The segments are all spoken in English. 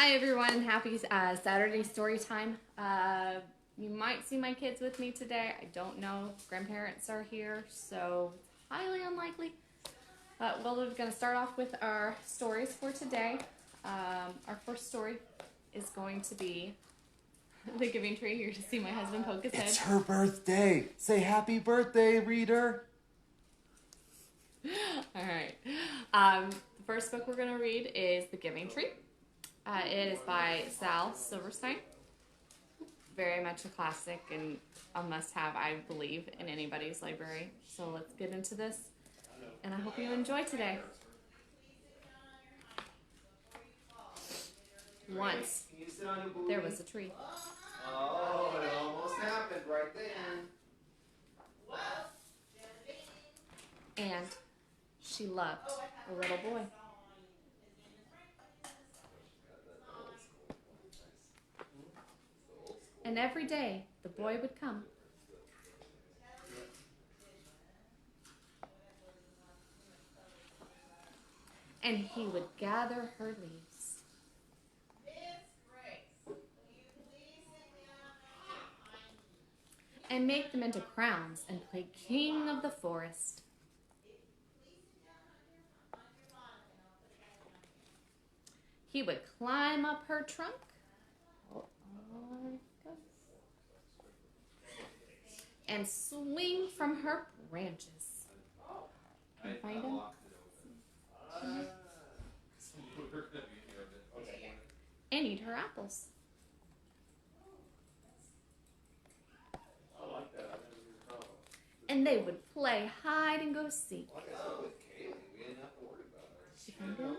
Hi everyone, happy Saturday Storytime. You might see my kids with me today. I don't know. Grandparents are here, so highly unlikely. Well, we're going to start off with our stories for today. Our first story is going to be The Giving Tree. Here to see my husband poke his head. It's her birthday. Say happy birthday, reader. All right. The first book we're going to read is The Giving Tree. It is by Silverstein. Very much a classic and a must-have, I believe, in anybody's library. So let's get into this, and I hope you enjoy today. Once, there was a tree. Oh, it almost happened right then. And she loved a little boy. And every day, the boy would come. And he would gather her leaves. And make them into crowns and play king of the forest. He would climb up her trunk. And swing from her branches. Can you find him? And eat her apples. And they would play hide and go seek. She found him?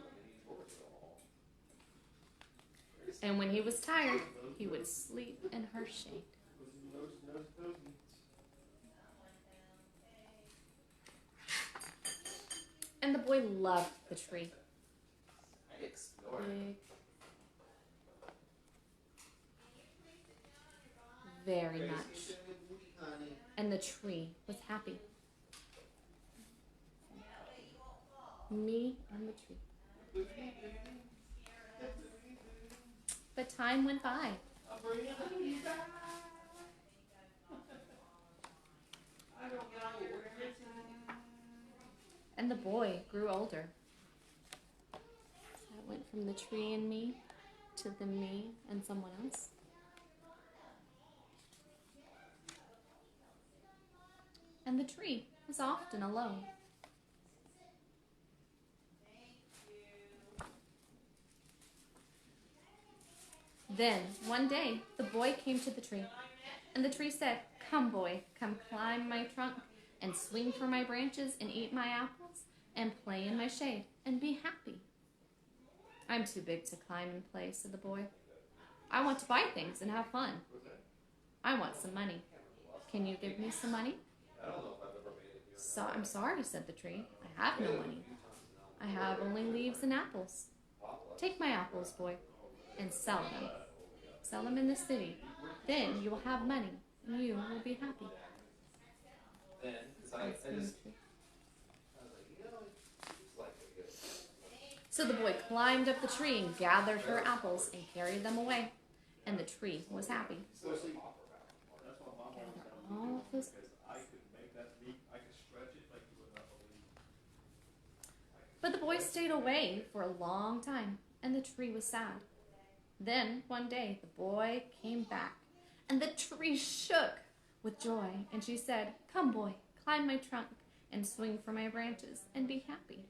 And when he was tired, he would sleep in her shade. And the boy loved the tree. Big. Very much. And the tree was happy. Me and the tree. But time went by. And the boy grew older. That went from the tree and me to the me and someone else. And the tree was often alone. Then, one day, the boy came to the tree, and the tree said, "Come, boy, come climb my trunk, and swing from my branches, and eat my apples, and play in my shade, and be happy." "I'm too big to climb and play," said the boy. "I want to buy things and have fun. I want some money. Can you give me some money?" "So, I'm sorry," said the tree. "I have no money. I have only leaves and apples. Take my apples, boy, and sell them. Sell them in the city. Then you will have money, and you will be happy." So the boy climbed up the tree and gathered her apples and carried them away, and the tree was happy. Gather all those apples. But the boy stayed away for a long time, and the tree was sad. Then, one day, the boy came back, and the tree shook with joy, and she said, "Come, boy, climb my trunk, and swing from my branches, and be happy."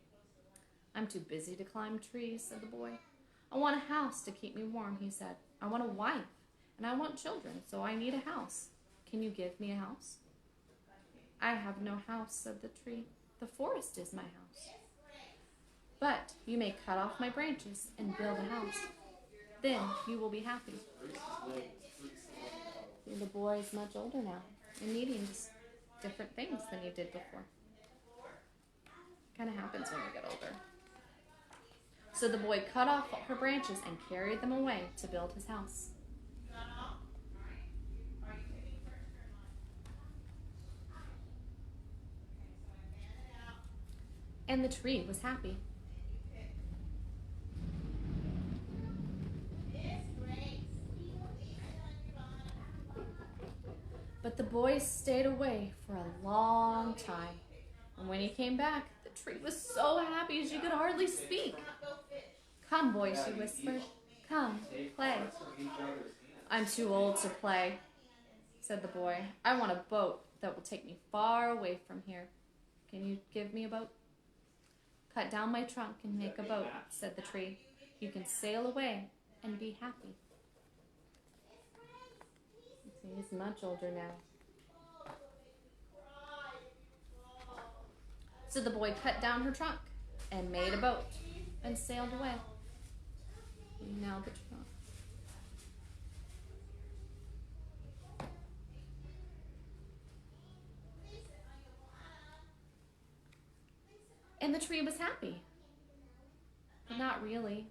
"I'm too busy to climb trees," said the boy. "I want a house to keep me warm," he said. "I want a wife, and I want children, so I need a house. Can you give me a house?" "I have no house," said the tree. "The forest is my house. But you may cut off my branches and build a house. Then you will be happy." The boy is much older now and needing just different things than he did before. Kind of happens when we get older. So the boy cut off her branches and carried them away to build his house. And the tree was happy. But the boy stayed away for a long time. And when he came back, the tree was so happy she could hardly speak. "Come, boy," she whispered. "Come, play." "I'm too old to play," said the boy. "I want a boat that will take me far away from here. Can you give me a boat?" "Cut down my trunk and make a boat," said the tree. "You can sail away and be happy." He's much older now. So the boy cut down her trunk and made a boat and sailed away. Now the trunk. And the tree was happy. But not really.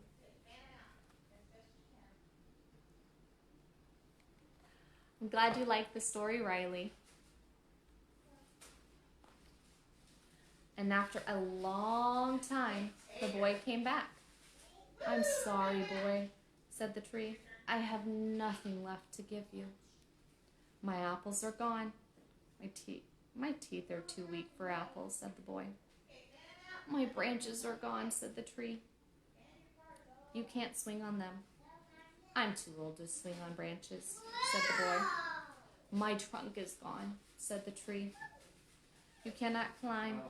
I'm glad you liked the story, Riley. And after a long time, the boy came back. "I'm sorry, boy," said the tree. "I have nothing left to give you. My apples are gone. My teeth are too weak for apples," said the boy. "My branches are gone," said the tree. "You can't swing on them." "I'm too old to swing on branches," said the boy. "My trunk is gone," said the tree. "You cannot climb."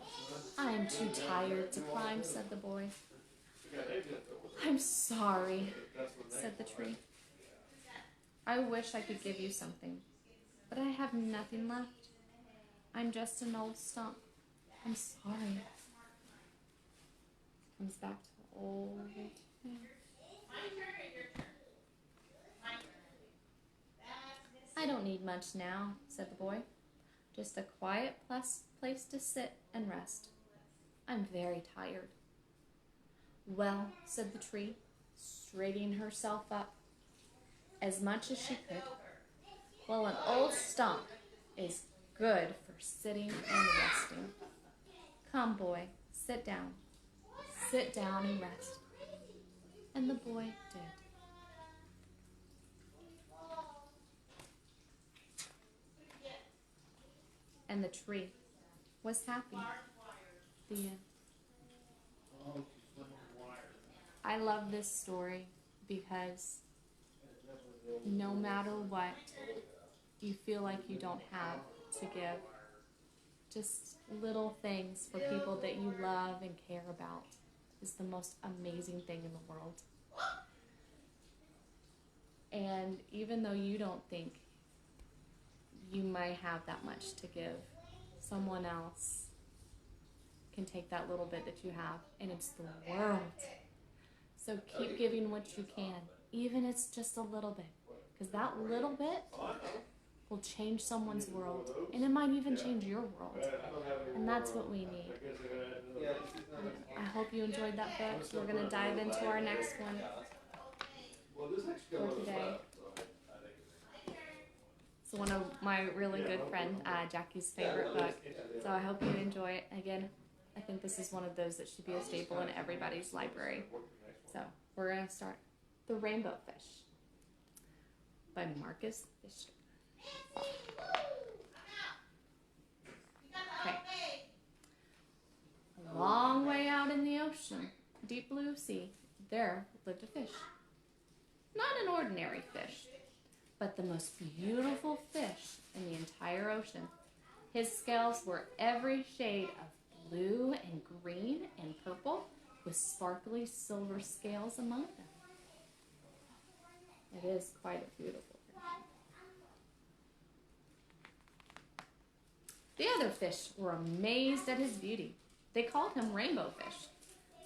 "I am too tired to climb," said the boy. "I'm sorry," said the tree. "I wish I could give you something, but I have nothing left. I'm just an old stump. I'm sorry." Comes back to the old thing. "I don't need much now," said the boy. "Just a quiet place to sit and rest. I'm very tired." "Well," said the tree, straightening herself up as much as she could. "Well, an old stump is good for sitting and resting. Come, boy, sit down. Sit down and rest." And the boy did. And the tree was happy. The end. I love this story because no matter what you feel like you don't have to give, just little things for people that you love and care about is the most amazing thing in the world. And even though you don't think you might have that much to give, someone else can take that little bit that you have, and it's the world. So keep giving what you can, even if it's just a little bit, because that little bit will change someone's world, and it might even change your world, and that's what we need. I hope you enjoyed that book. We're going to dive into our next one for today. It's one of my really good friend Jackie's favorite book, so I hope you enjoy it. Again, I think this is one of those that should be a staple in everybody's library. So we're going to start The Rainbow Fish by Marcus Pfister. Okay. A long way out in the ocean, deep blue sea, there lived a fish. Not an ordinary fish, but the most beautiful fish in the entire ocean. His scales were every shade of blue and green and purple, with sparkly silver scales among them. It is quite a beautiful fish. The other fish were amazed at his beauty. They called him Rainbow Fish.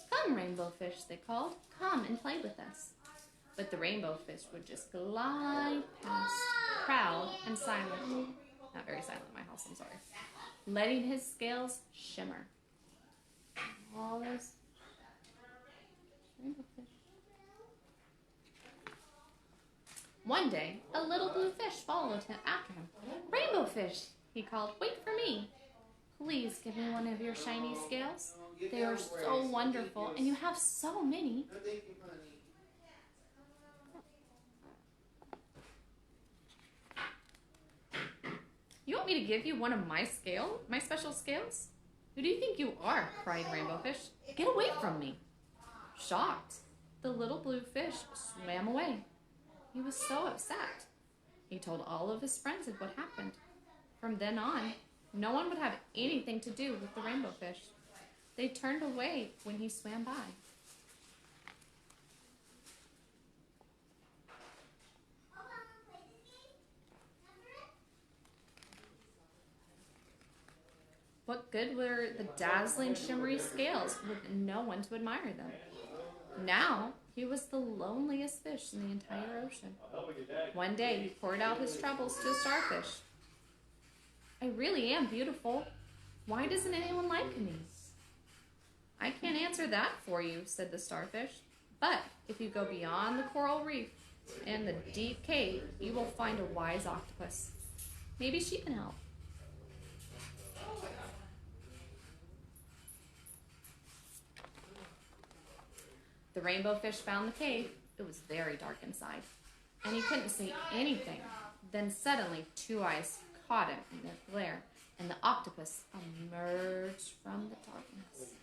"Come, Rainbow Fish," they called. "Come and play with us." But the Rainbow Fish would just glide past, proud and silent. Not very silent in my house, I'm sorry. Letting his scales shimmer. All those rainbow fish. One day, a little blue fish followed him after him. "Rainbow Fish," he called, "wait for me. Please give me one of your shiny scales. They are so wonderful, and you have so many." me to give you one of my special scales? Who do you think you are? Cried Rainbow Fish. Get away from me. Shocked, the little blue fish swam away. He was so upset. He told all of his friends of what happened. From then on, no one would have anything to do with the rainbow fish. They turned away when he swam by. What good were the dazzling, shimmery scales with no one to admire them? Now, he was the loneliest fish in the entire ocean. One day, he poured out his troubles to a starfish. I really am beautiful. Why doesn't anyone like me? I can't answer that for you, said the starfish. But if you go beyond the coral reef and the deep cave, you will find a wise octopus. Maybe she can help. The rainbow fish found the cave. It was very dark inside, and he couldn't see anything. Then suddenly, two eyes caught him in their glare, and the octopus emerged from the darkness.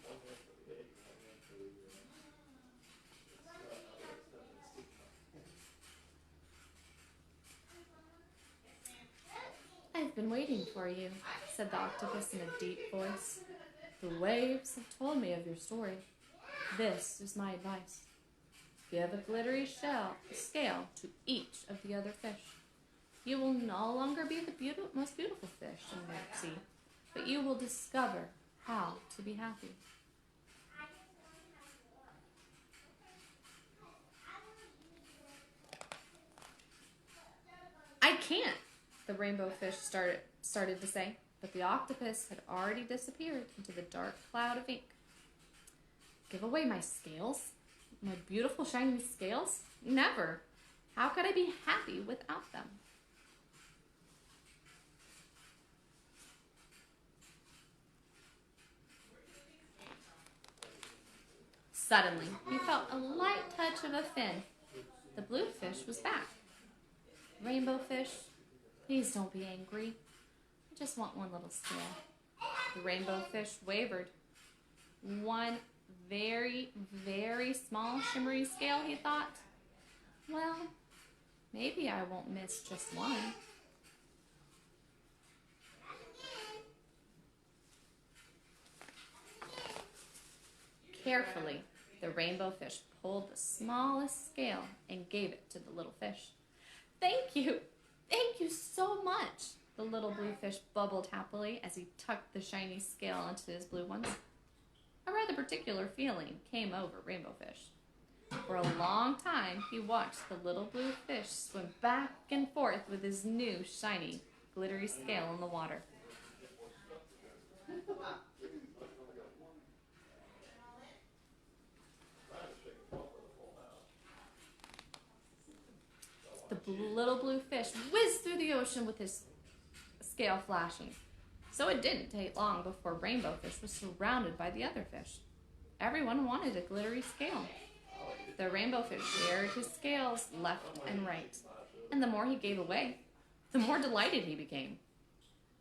I've been waiting for you, said the octopus in a deep voice. The waves have told me of your story. This is my advice. Give a glittery scale to each of the other fish. You will no longer be the most beautiful fish in the sea, but you will discover how to be happy. I can't, the rainbow fish started to say, but the octopus had already disappeared into the dark cloud of ink. Give away my scales? My beautiful shiny scales? Never. How could I be happy without them? Suddenly, he felt a light touch of a fin. The blue fish was back. Rainbow fish, please don't be angry. I just want one little scale. The rainbow fish wavered. One very, very small shimmery scale, he thought. Well, maybe I won't miss just one. Carefully, the rainbow fish pulled the smallest scale and gave it to the little fish. Thank you so much, the little blue fish bubbled happily as he tucked the shiny scale into his blue ones. A rather particular feeling came over Rainbow Fish. For a long time, he watched the little blue fish swim back and forth with his new, shiny, glittery scale in the water. The little blue fish whizzed through the ocean with his scale flashing. So it didn't take long before Rainbow Fish was surrounded by the other fish. Everyone wanted a glittery scale. The rainbow fish shared his scales left and right, and the more he gave away, the more delighted he became.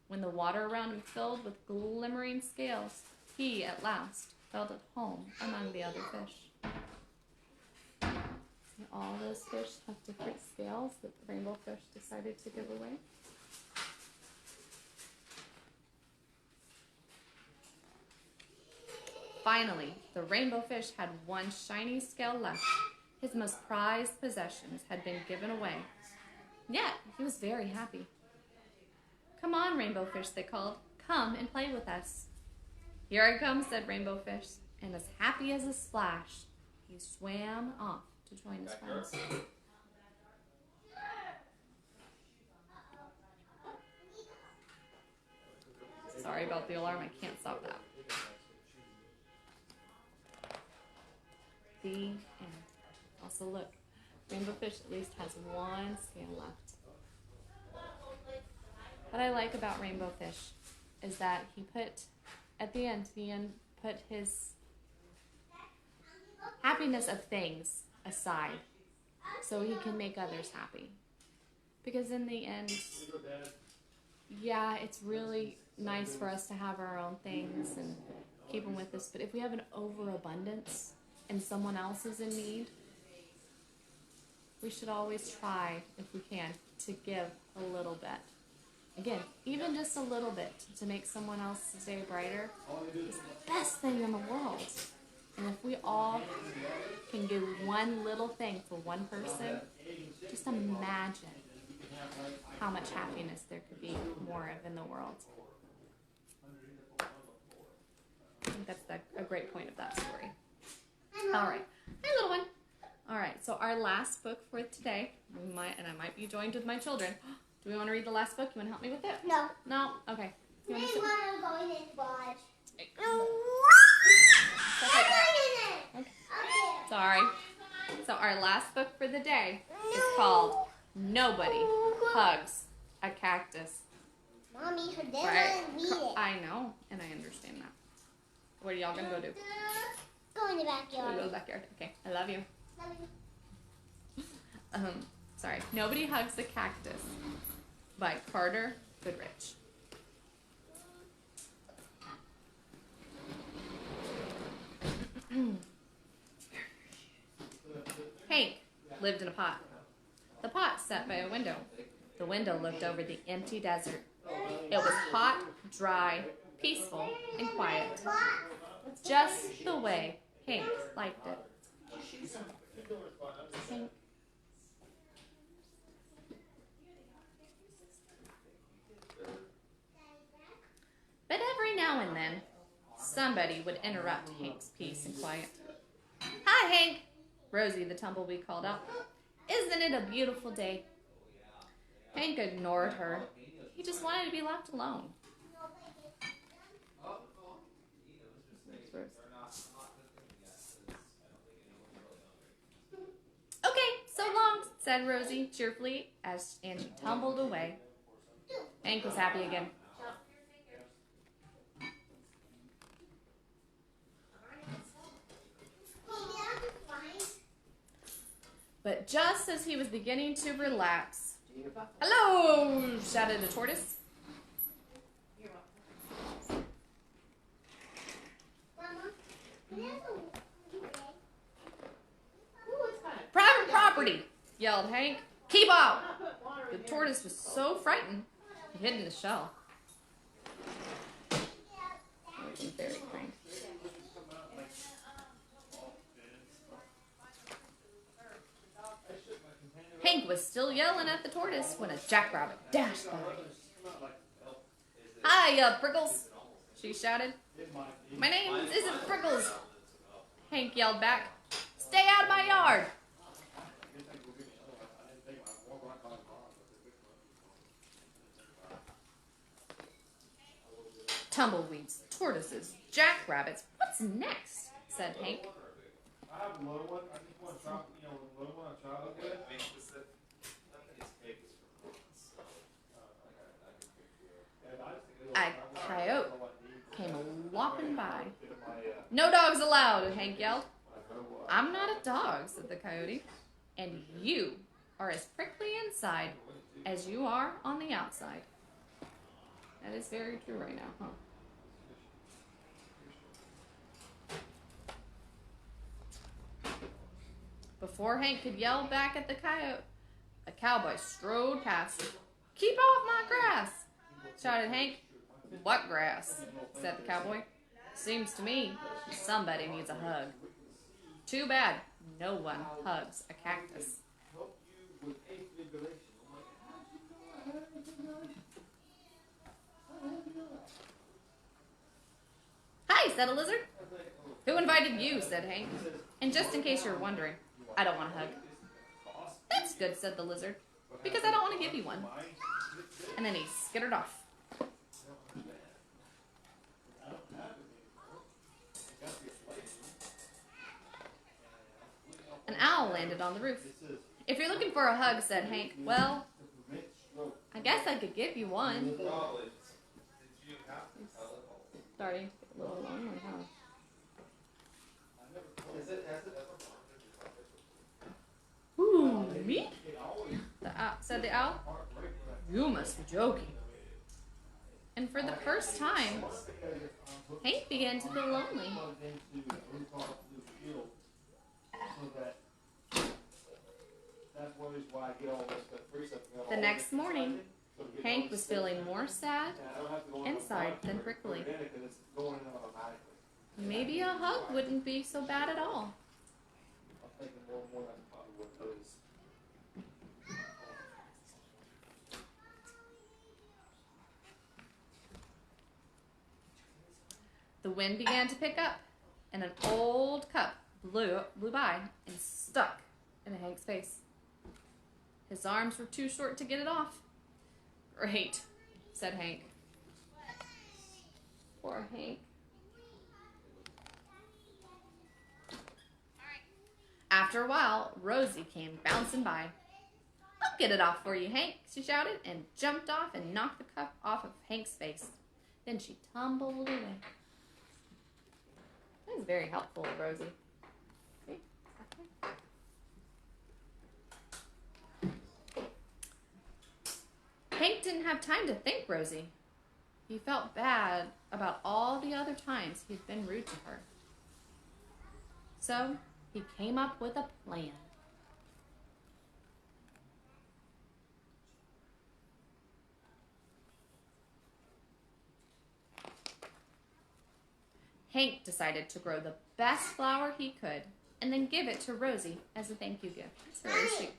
When the water around him filled with glimmering scales, he, at last, felt at home among the other fish. See, all those fish have different scales that the rainbow fish decided to give away. Finally, the rainbow fish had one shiny scale left. His most prized possessions had been given away. Yet, he was very happy. Come on, Rainbow Fish, they called. Come and play with us. Here I come, said Rainbow Fish, and as happy as a splash, he swam off to join his friends. Sorry about the alarm, I can't stop that. The end. Also look, Rainbow Fish at least has one scale left. What I like about Rainbow Fish is that he put his happiness of things aside so he can make others happy. Because in the end, yeah, it's really nice for us to have our own things and keep them with us. But if we have an overabundance and someone else is in need, we should always try, if we can, to give a little bit. Again, even just a little bit to make someone else's day brighter is the best thing in the world. And if we all can do one little thing for one person, just imagine how much happiness there could be more of in the world. I think that's a great point of that story. All right. Hi, little one. All right, so our last book for today, I might be joined with my children. Do we want to read the last book? You want to help me with it? No. No? Okay. You want to I'm going in watch. Okay. Sorry. So our last book for the day is called Nobody Hugs a Cactus. Mommy, her dad Right. doesn't read it. I know, and I understand that. What are y'all going to go do? Go in the Go backyard. to the backyard. Okay, I love you. Love you. Sorry. Nobody Hugs the Cactus by Carter Goodrich. Hank lived in a pot. The pot sat by a window. The window looked over the empty desert. It was hot, dry, peaceful, and quiet. Just the way Hank liked it. Hank. But every now and then, somebody would interrupt Hank's peace and quiet. "Hi, Hank," Rosie the tumbleweed called out. "Isn't it a beautiful day?" Hank ignored her. He just wanted to be left alone. "Okay, so long," said Rosie cheerfully and she tumbled away. Hank was happy again. But just as he was beginning to relax, "Hello!" shouted a tortoise. "Private property!" yelled Hank. "Keep out!" The tortoise was so frightened, he hid in the shell. Very cranky. Hank was still yelling at the tortoise when a jackrabbit dashed by. "Hiya, Prickles," she shouted. "My name isn't Prickles," Hank yelled back. "Stay out of my yard." "Tumbleweeds, tortoises, jackrabbits, what's next?" said Hank. I have a little one. I just want to try, the little one I try with. A coyote came lopping by. "No dogs allowed," Hank yelled. "I'm not a dog," said the coyote, "and you are as prickly inside as you are on the outside." That is very true right now, huh? Before Hank could yell back at the coyote, a cowboy strode past. "Keep off my grass!" shouted Hank. "What grass?" said the cowboy. "Seems to me somebody needs a hug." Too bad no one hugs a cactus. "Hi," said a lizard. "Who invited you?" said Hank. "And just in case you're wondering, I don't want a hug." "That's good," said the lizard, "because I don't want to give you one." And then he skittered off. An owl landed on the roof. "If you're looking for a hug," said Hank, "well, I guess I could give you one." Starting to get a little lonely, huh? "Who, me?" said the owl. "You must be joking." And for the first time, Hank began to feel lonely. The next morning, Hank was feeling more sad inside than prickly. Maybe a hug wouldn't be so bad at all. The wind began to pick up, and an old cup blew by and stuck in Hank's face. His arms were too short to get it off. "Great," said Hank. Poor Hank. After a while, Rosie came bouncing by. "I'll get it off for you, Hank," she shouted, and jumped off and knocked the cup off of Hank's face. Then she tumbled away. That was very helpful, Rosie. Okay. Hank didn't have time to thank Rosie. He felt bad about all the other times he'd been rude to her. So he came up with a plan. Hank decided to grow the best flower he could and then give it to Rosie as a thank you gift. It's very sweet.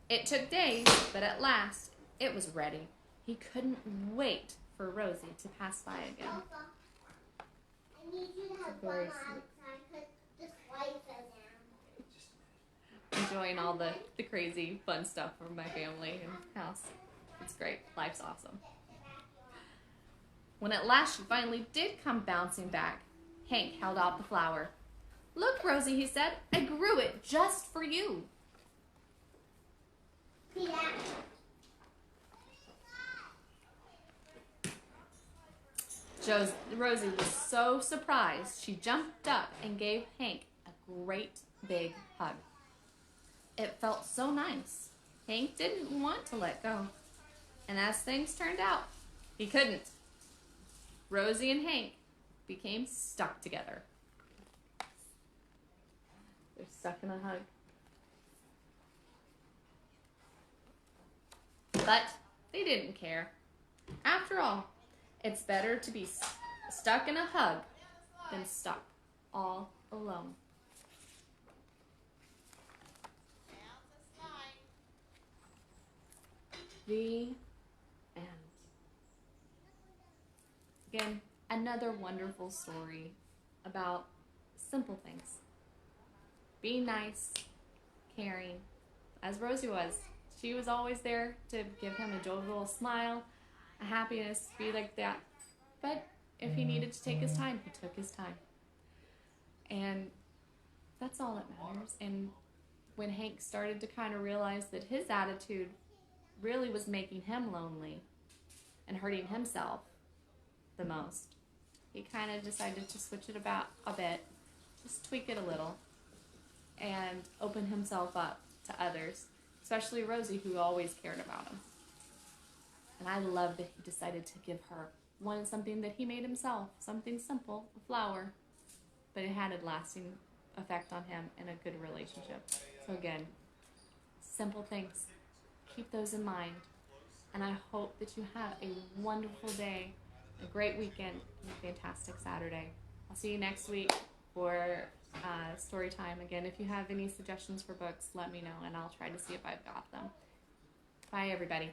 It took days, but at last it was ready. He couldn't wait for Rosie to pass by again. I need you to have one on time because this light fell down. Enjoying all the crazy fun stuff from my family and house. It's great. Life's awesome. When at last she finally did come bouncing back, Hank held out the flower. "Look, Rosie," he said, "I grew it just for you." Rosie was so surprised, she jumped up and gave Hank a great big hug. It felt so nice. Hank didn't want to let go. And as things turned out, he couldn't. Rosie and Hank became stuck together. They're stuck in a hug. But they didn't care. After all, it's better to be stuck in a hug than stuck all alone. The end. Again, another wonderful story about simple things. Being nice, caring, as Rosie was. She was always there to give him a joyful smile, a happiness, be like that. But if he needed to take his time, he took his time. And that's all that matters. And when Hank started to kind of realize that his attitude really was making him lonely and hurting himself the most, he kind of decided to switch it about a bit, just tweak it a little, and open himself up to others, especially Rosie, who always cared about him. And I love that he decided to give her something that he made himself, something simple, a flower, but it had a lasting effect on him and a good relationship. So again, simple things. Keep those in mind. And I hope that you have a wonderful day, a great weekend, and a fantastic Saturday. I'll see you next week for story time. Again, if you have any suggestions for books, let me know, and I'll try to see if I've got them. Bye, everybody.